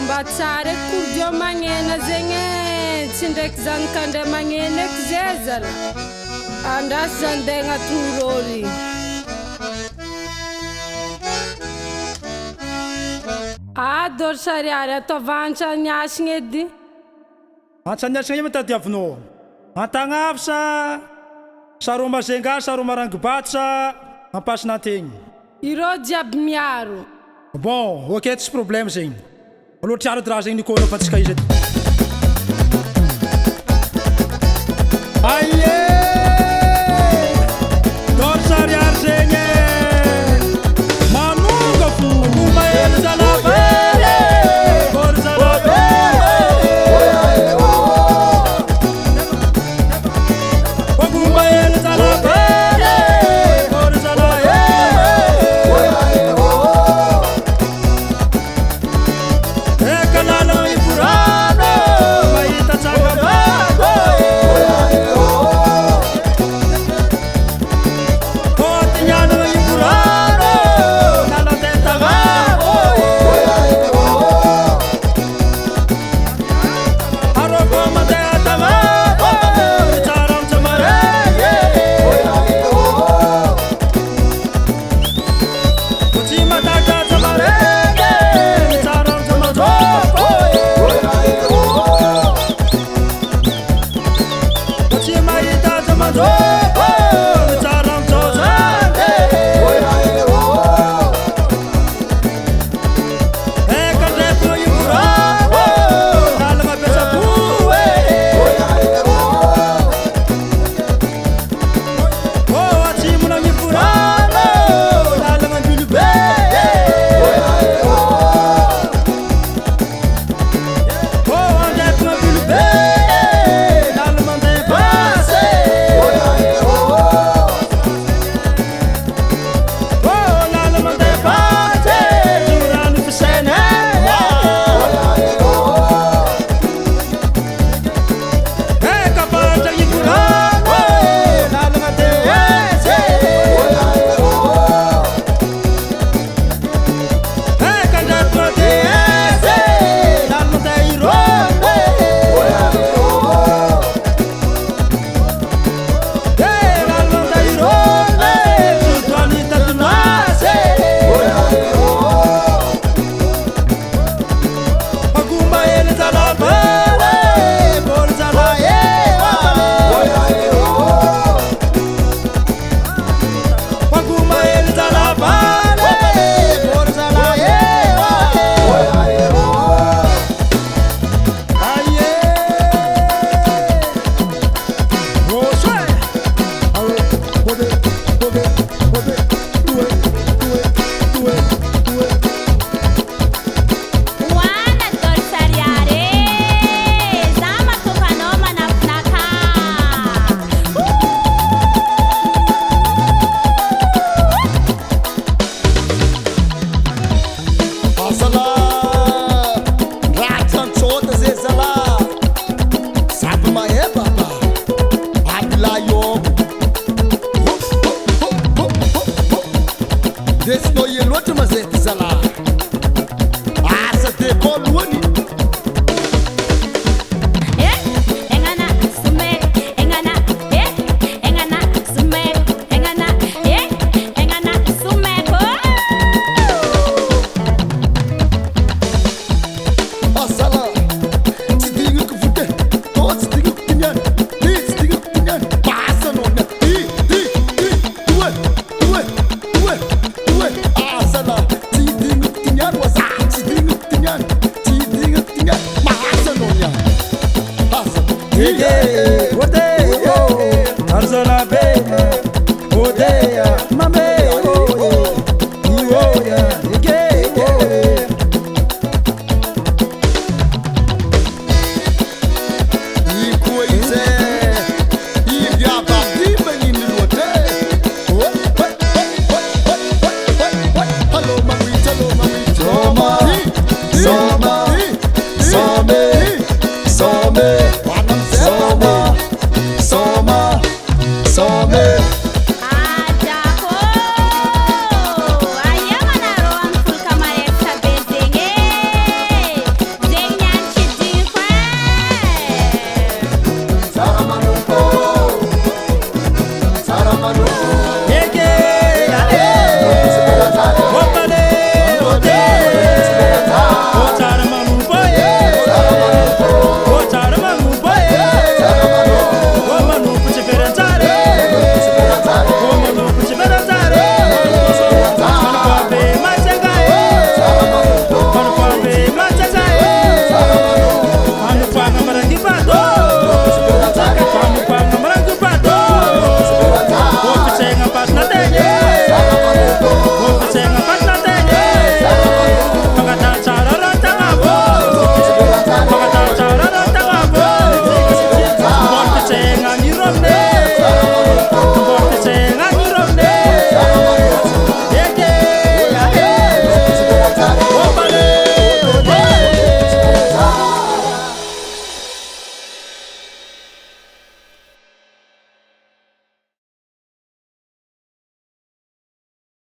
mba tsara kodio magnena zegny tsy ndraiky zany kandre magnena eky zezala andrasy zany de agnatin'ny rôly dôry sariary ataova antsaniasiny edy antsaniasiny io mitadiavinao antagnavy sa ro mazenga sa ro marangibato sa ampasina antegny irô jiaby miaro bon ok tsy problème zegny aloha triaro edy raha zegny nikôna fa tsika izy edy aie dôry sariary zegny manonga fo mahely zalabele dôry zalabele mahely zalabele dôry zalabele eka lalana ivorano mahita tsangabako otignanana ivorano nalatentavako aroko mandehatavako mitsaramtsamarege otsy matakasamarege mitsaramtsamazoko otsy mahita tsamazoko mitsaramtsozange eka ndreto ivorako lalagna besaboe atsimona mivorano lalagna mbilobe andretina mbilobe lala mandeha basy lala mandeha basy rano fisene eka batra ivorano lalagna deese eka ndretina deese lala mandeha ironde lala mandeha ironde sitoany tatonase magomba hely zalabele bôry zalaeva magomba hely zalabale bôry zalaeva aie roso Wana dôry sariary za matovanao manavinaka Zala raha tsantsôta zay zala sady maheba ba abila iomo desinao ie loatra ma zay ty zala asa deko lohany engana sume engana engana sume engana engana sumeko asala tsy dignako vote tô tsy dignako tiniany tsy dignako tiniany pasanao mia due asala tsy dignako tiniany wasa tsy dignako tiniany tsy dignako tiniany pasanao mia asa odeya arzalabe odeya mame iwoya ige